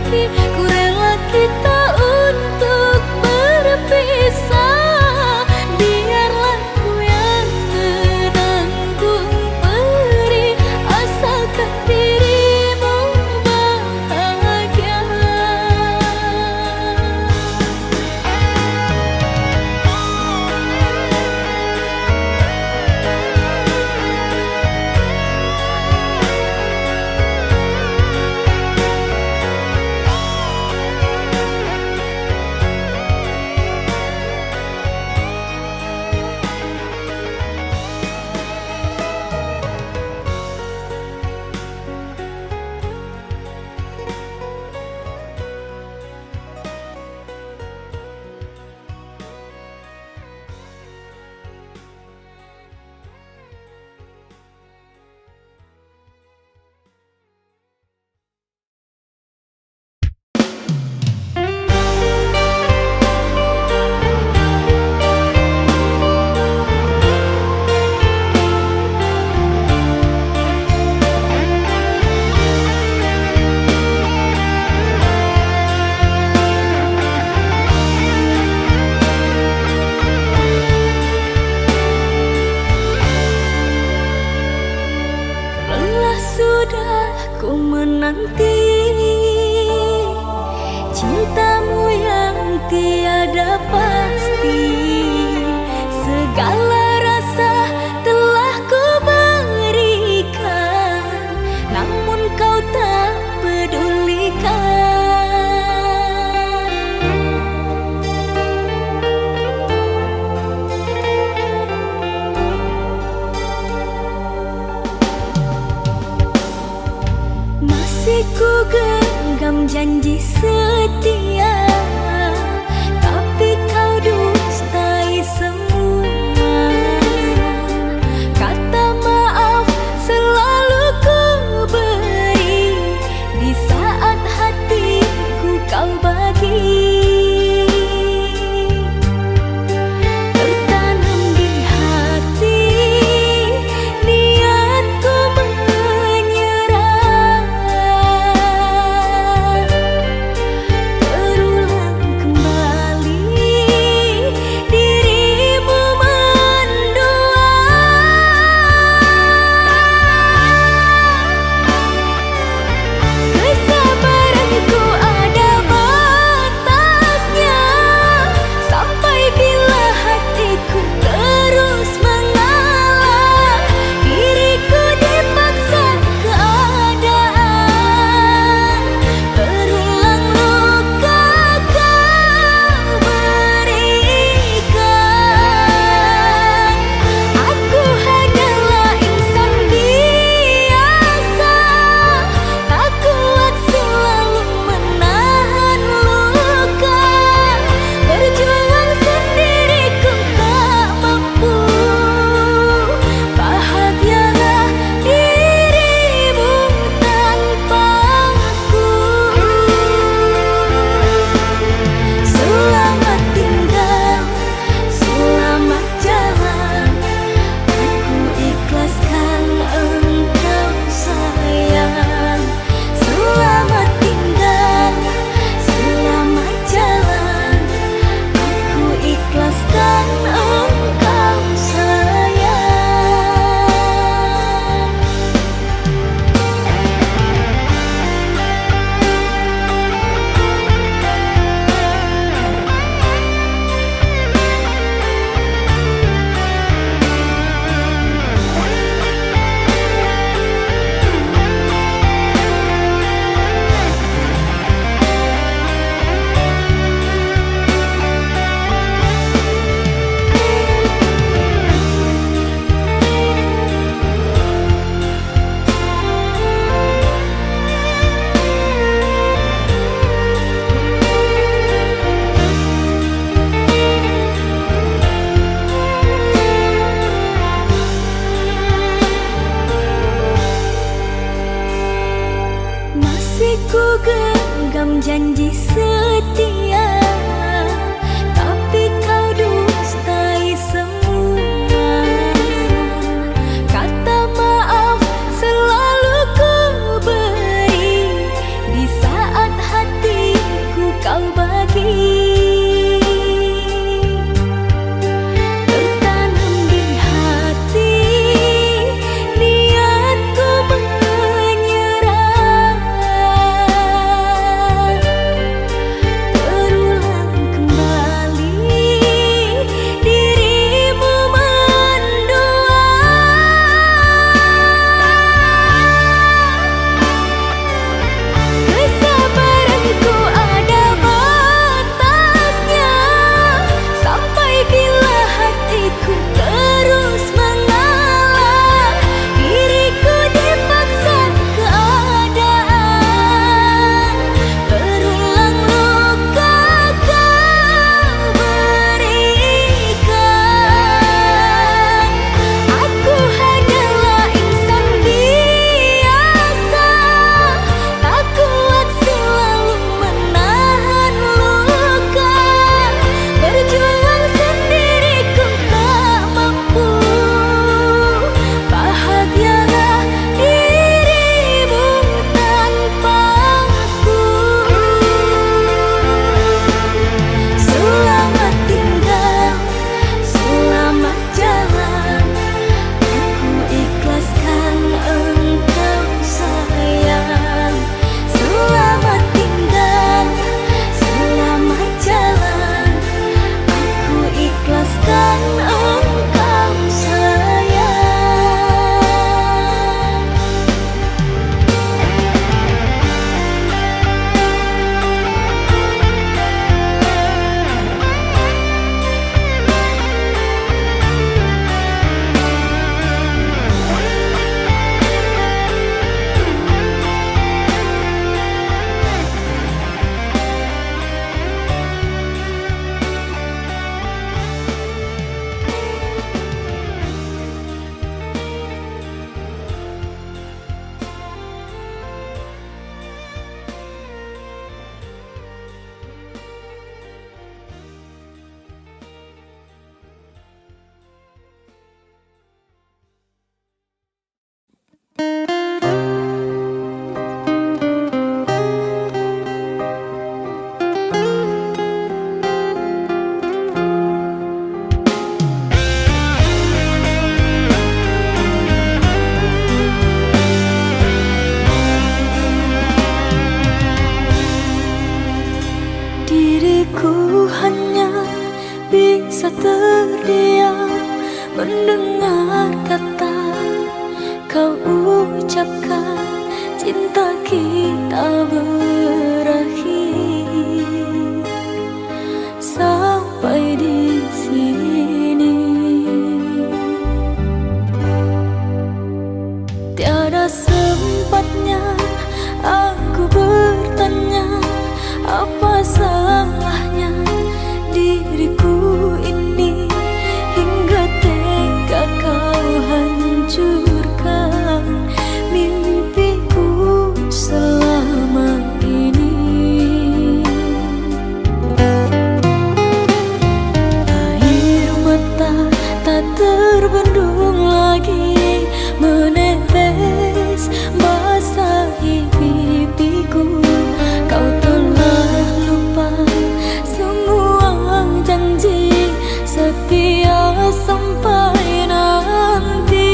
lagi, ku rela kita untuk berpisah. Biarlah ku yang menanggung perih, asalkan dirimu bahagia. Sudah ku menanti cintamu yang tiada pasti. Segala rasa telah ku berikan, namun kau tak pedulikan. Masih ku genggam janji setia, tapi kau dustai semua. Kata maaf selalu ku beri, di saat hatiku kau bagi. Tertanam di hati niatku menyerah. Terulang kembali dirimu mendua. Kesabaranku ada batasnya, sampai bila hatiku terus mengalah. Diriku dipaksa keadaan, berulang luka kau berikan. Aku hanyalah insan biasa, tak kuat selalu menahan luka. Berjuang sendiriku tak mampu, bahagialah dirimu tanpa aku. Selamat tinggal, selamat jalan, aku ikhlaskan engkau sayang. Selamat tinggal, selamat jalan, aku ikhlaskan engkau sayang. Masih ku genggam janji setia, tapi kau dustai semua. Kata maaf selalu ku beri, di saat hati Hatiku hanya bisa terdiam mendengar kata kau ucapkan, cinta kita berakhir sampai di sini. Tiada sempatnya aku bertanya, apa salahnya diriku ini, hingga tega kau hancurkan mimpiku selama ini. Air mata tak terbendung lagi menetes basahi pipiku. Kau telah lupa semua janji setia sampai nanti.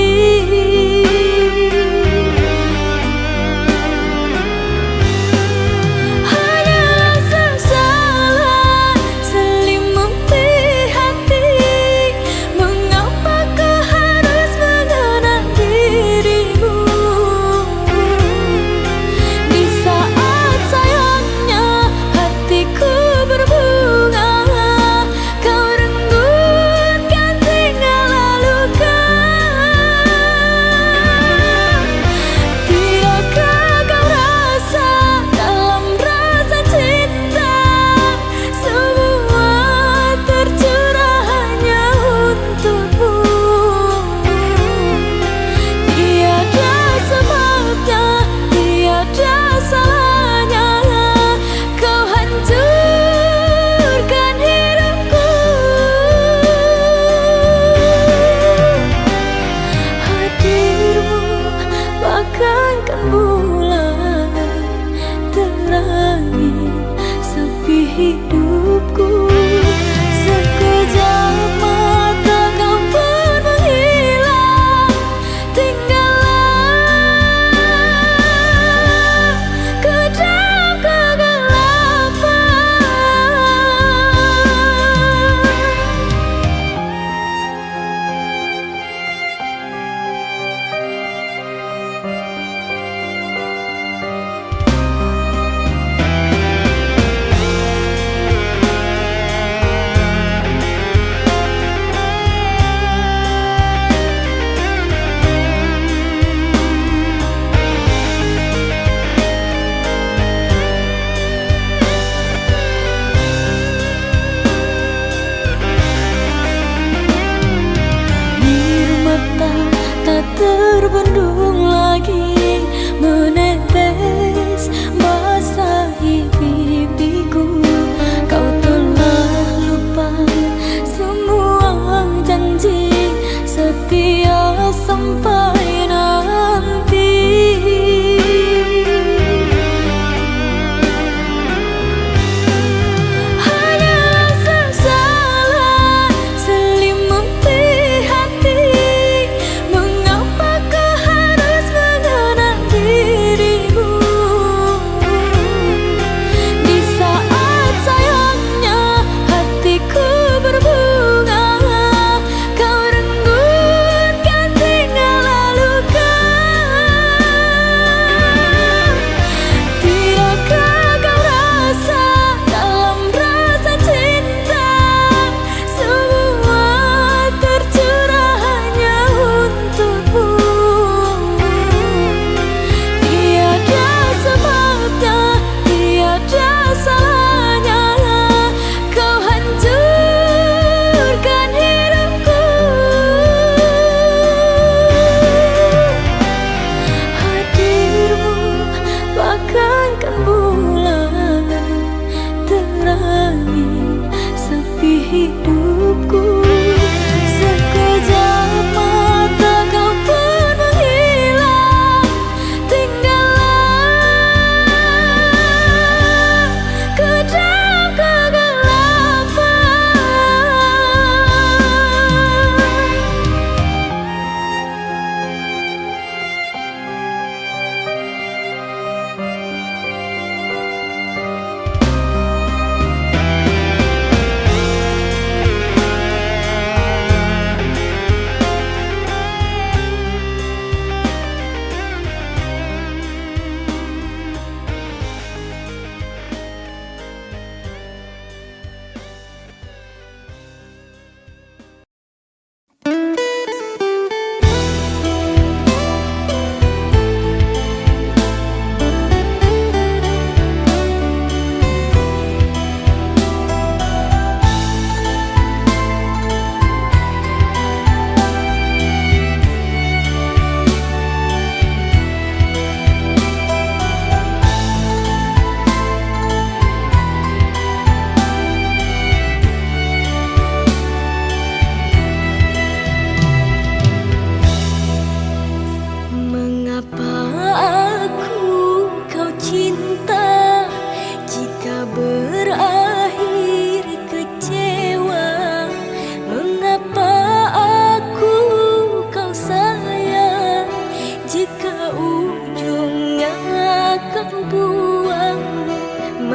Hanyalah sesalan selimuti hati, mengapa kau harus mengenang dirimu di saat sayangnya hatiku berbunga. Kau renggut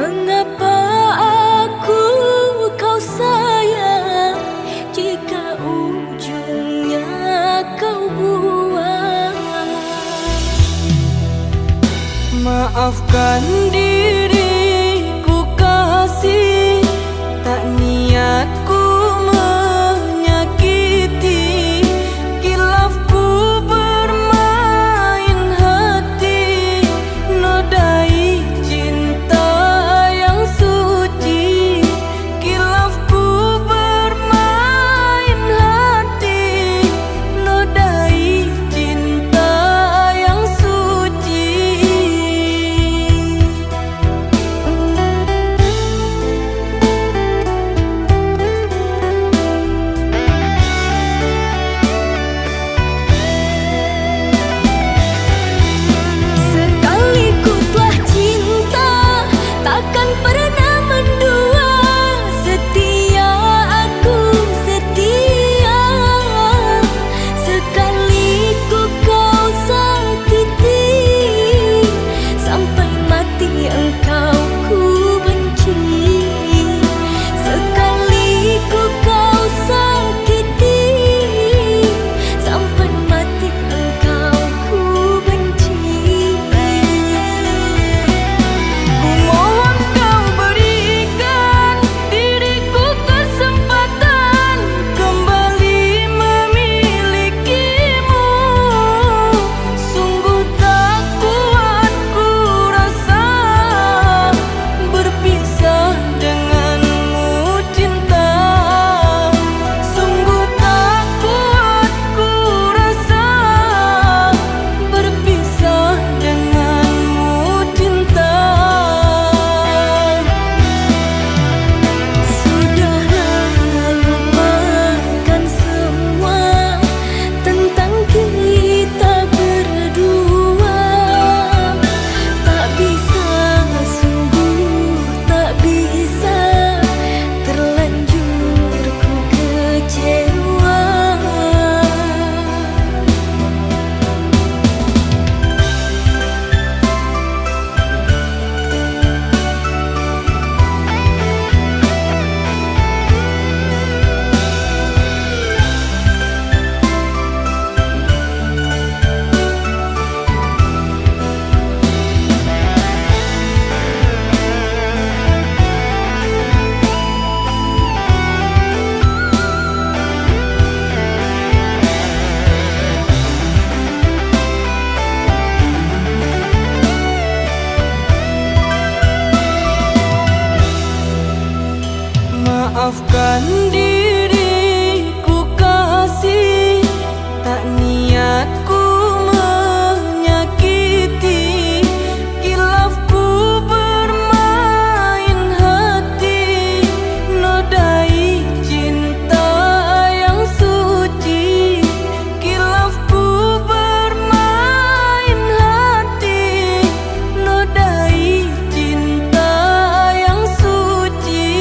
Mengapa aku kau sayang jika ujungnya kau buang? Maafkan diriku kasih, tak niatku menyakiti. Kilafku bermain hati, nodai cinta yang suci. Kilafku bermain hati, nodai cinta yang suci. Sekali ku telah cinta, takkan pernah mendua. Setia aku setia. Sekali ku kau sakiti, sampai mati engkau ku benci. Sekali ku kau sakiti, sampai mati engkau ku benci. Ku mohon kau berikan diriku kesempatan kembali memilikimu. Sungguh tak kuat ku rasa berpisah denganmu cinta. Sungguh tak kuat ku rasa berpisah denganmu cinta. Sudahlah lupakan semua tentang kita berdua. Tak bisa, sungguh tak bisa, terlanjur ku kecewa. Maafkan diriku kasih, tak niatku menyakiti. Kilafku bermain hati, nodai cinta yang suci. Kilafku bermain hati, nodai cinta yang suci.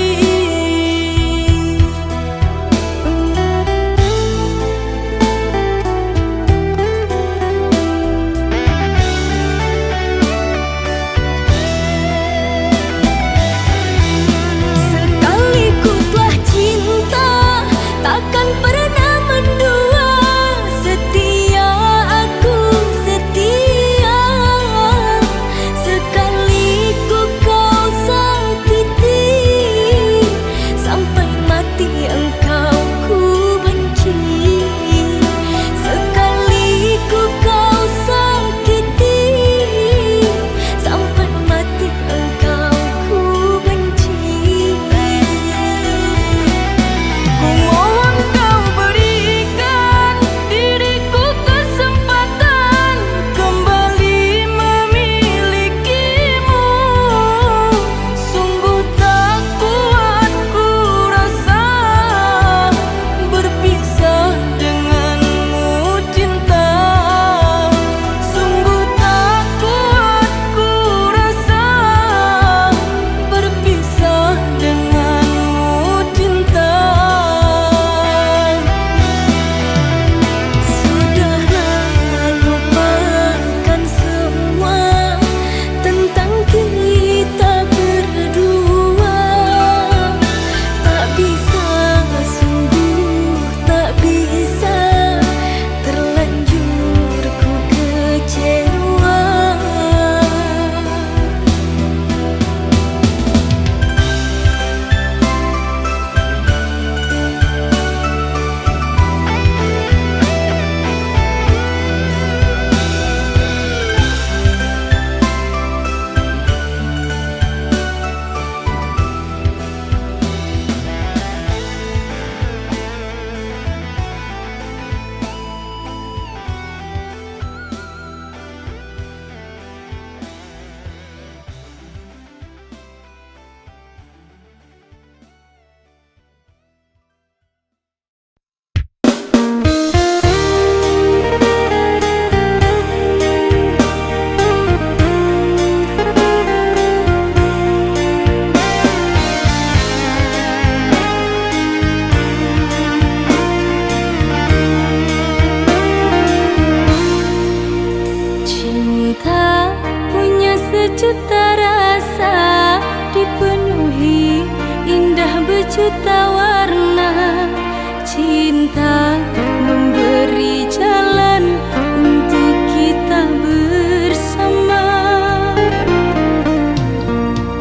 juta warna. Cinta memberi jalan untuk kita bersama.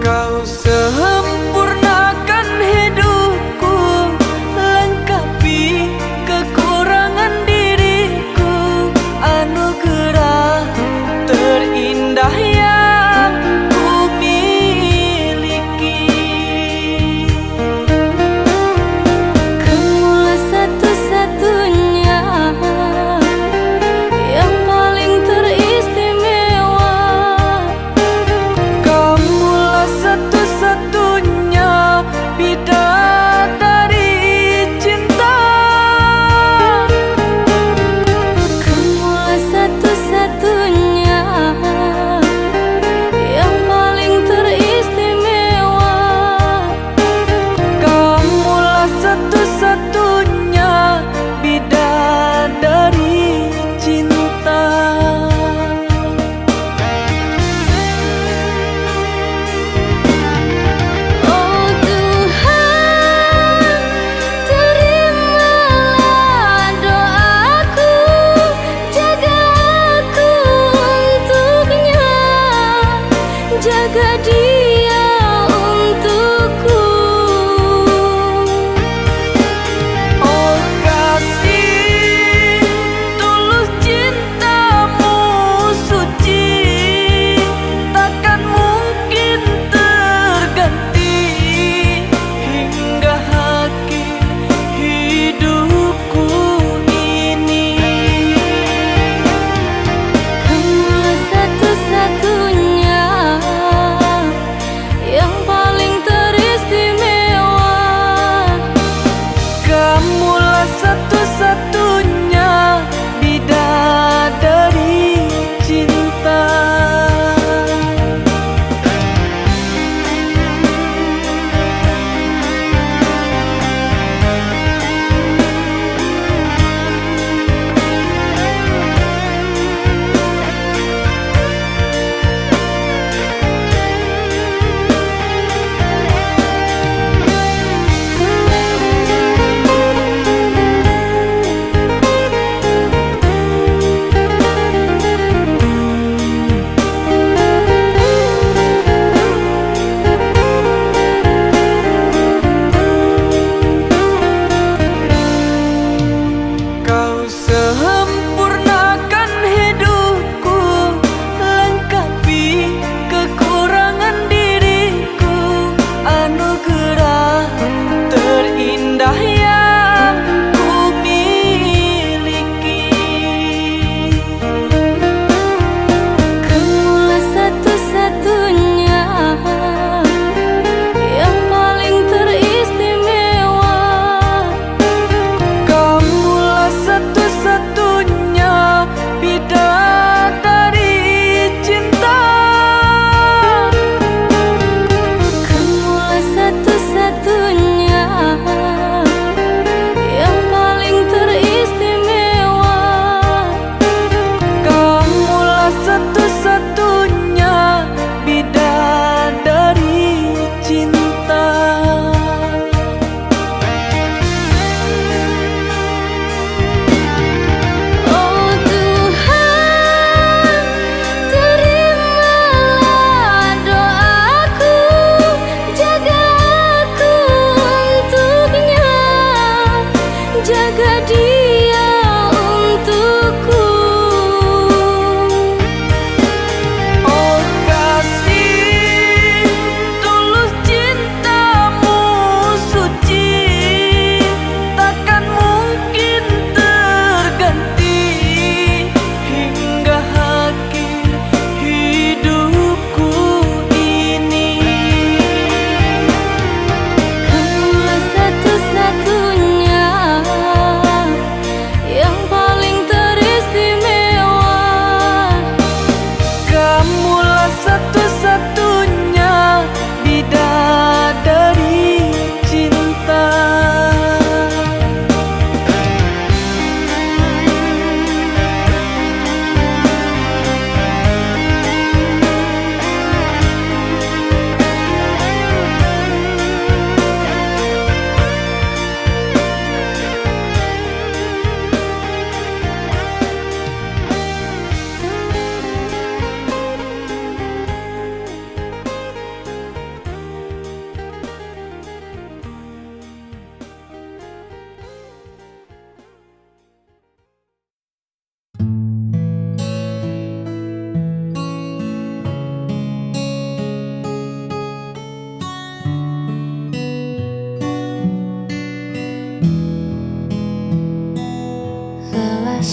Kau sempurnakan hidupku, lengkapi kekurangan diriku, anugerah terindah yang ku miliki. Kamulah satu-satunya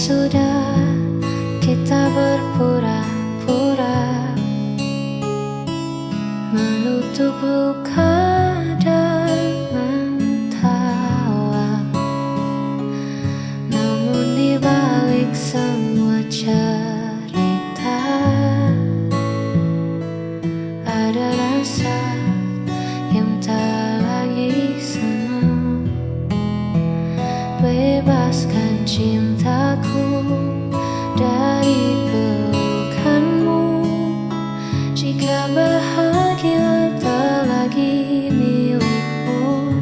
sudah kita berpura-pura menutup luka dan mentawa. Namun di balik semua cerita ada rasa yang tak lagi sama. Bebaskan cintaku dari pelukanmu. Jika bahagia tak lagi milikmu,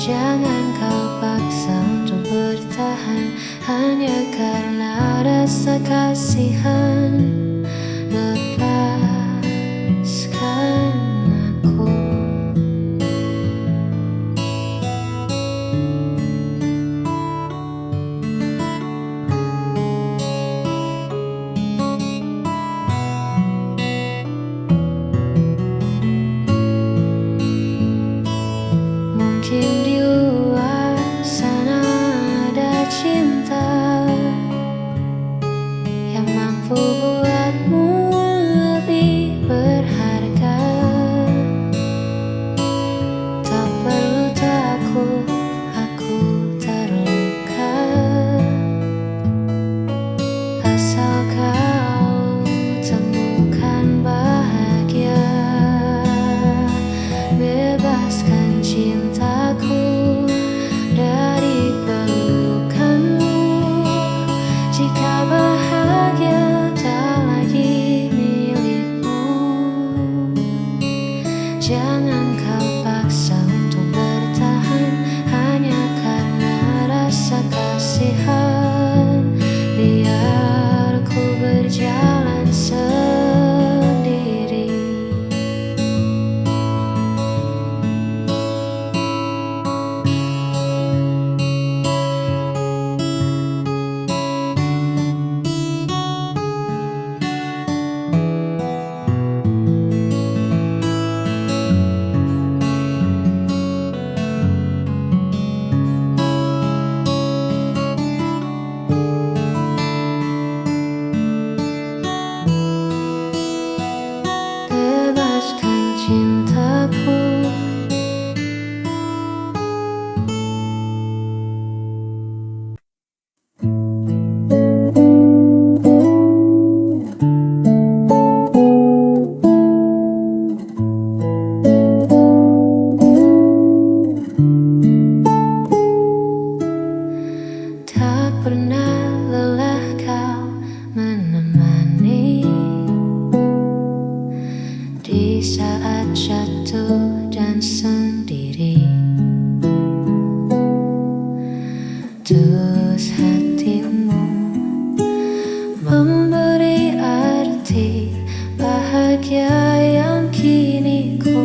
jangan kau paksa untuk bertahan hanya karena rasa kasihan. Lepaskan aku. Mungkin di luar sana ada cinta yang mampu buatmu lebih berharga. Tak perlu takut aku terluka, asal kau temukan bahagia. Bebaskan cintaku dari pelukanmu. Jika bahagia tak lagi milikmu, jangan kau paksa untuk bertahan hanya karena rasa kasihan. Biar ku berjalan sendiri. Bebaskan cintaku. Tak pernah lelah kau menemani di saat jatuh dan sendiri. Tulus hatimu memberi arti bahagia yang kini ku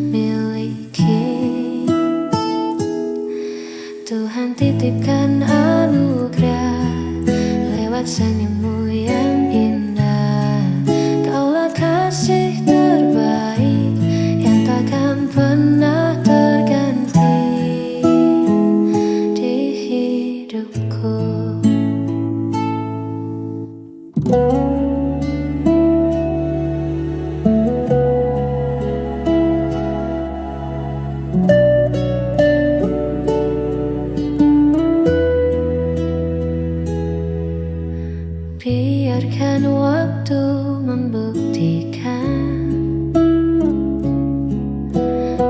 miliki. Tuhan titipkan anugerah lewat senyummu yang indah. Kaulah kasih terbaik yang takkan pernah terganti di hidupku. Biarkan waktu membuktikan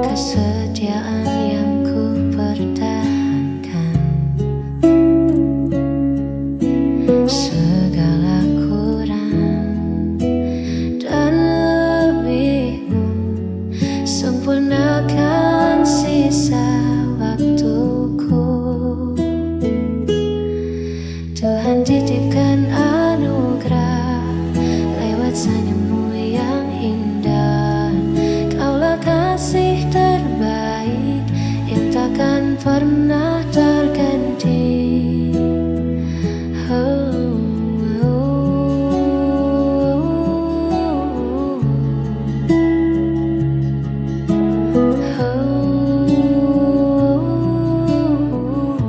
kesetiaan yang ku pertahankan. Segala kurang dan lebihmu, sempurnakan sisa waktuku. Tuhan titipkan anugerah lewat senyummu yang indah. Kaulah kasih terbaik yang takkan pernah terganti. Oh, oh, oh, oh.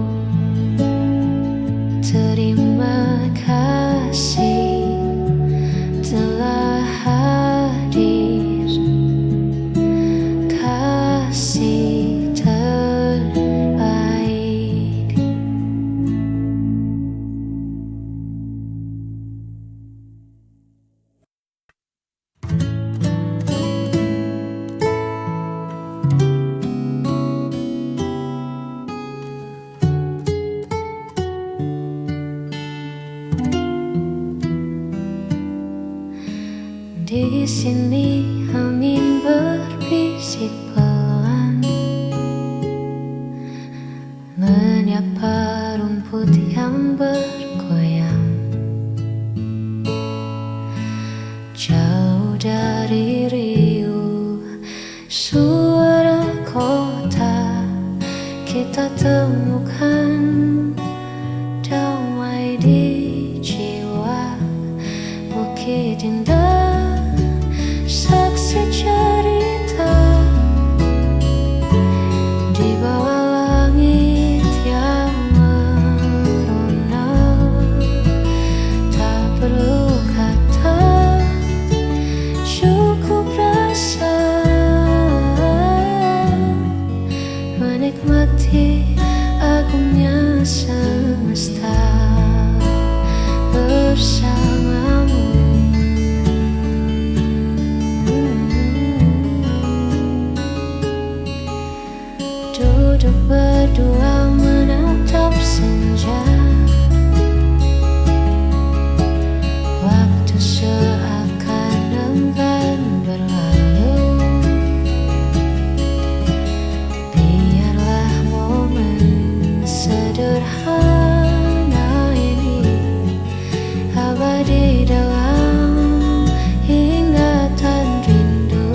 sedikit pelan menyapa rumput yang bergoyang, jauh dari riuh suara kota. Kita temukan damai di jiwa. Bukit Indah, saksi cerita di bawah langit yang merona. Tak perlu kata, cukup rasa menikmati agungnya semesta bersamamu. Duduk berdua menatap senja, waktu seakan enggan berlalu. Biarlah momen sederhana ini abadi dalam ingatan rindu.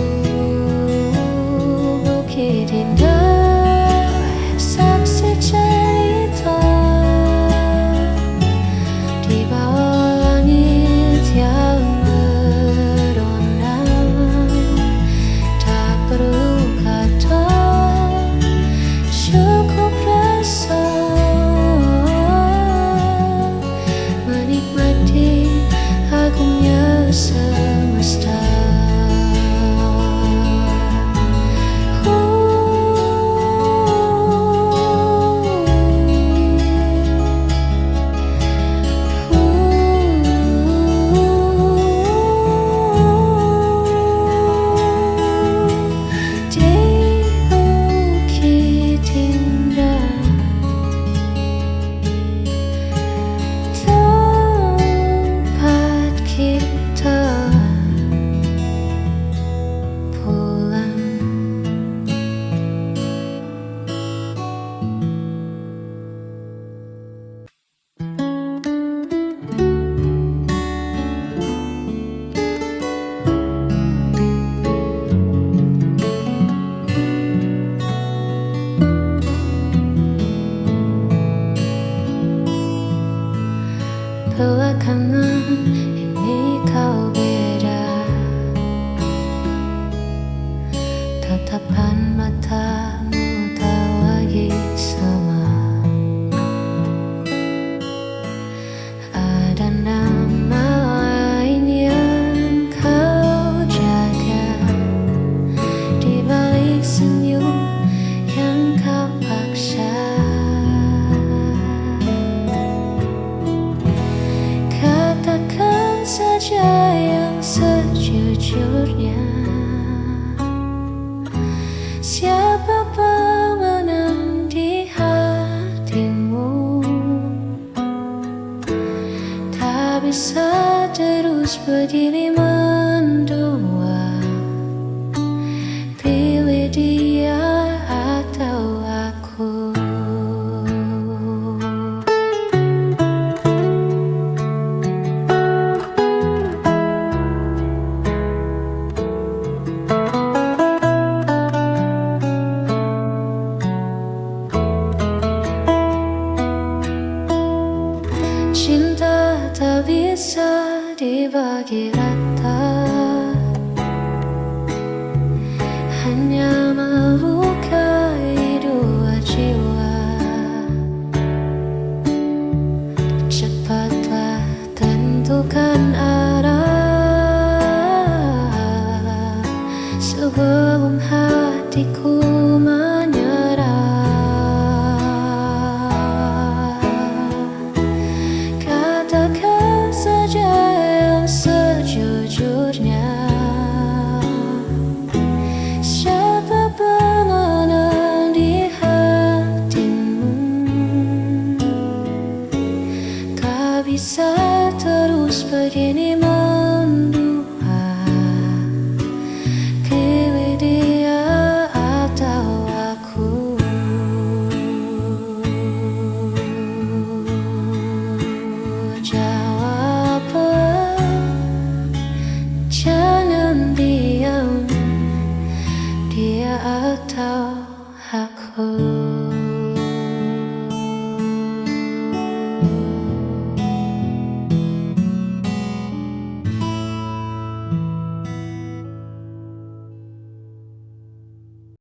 Bukit Indah, saksi cerita di bawah langit yang merona. Tak perlu kata, cukup rasa menikmati agungnya semesta. Di Bukit Indah, tempat kita pulang. Belakangan ini kau beda, tatapan matamu tak lagi sama. Ada nama lain yang kau jaga di balik senyum yang kau paksa. Katakan saja yang sejujurnya, siapa pemenang di hatimu? Tak bisa terus begini mendua, pilih dia atau aku. Cinta tak bisa dibagi rata, hanya melukai dua jiwa. Cepatlah tentukan arah sebelum hatiku menyerah. Katakan saja yang sejujurnya, siapa pemenang di hatimu? Tak bisa terus begini mendua, pilih dia dia atau aku.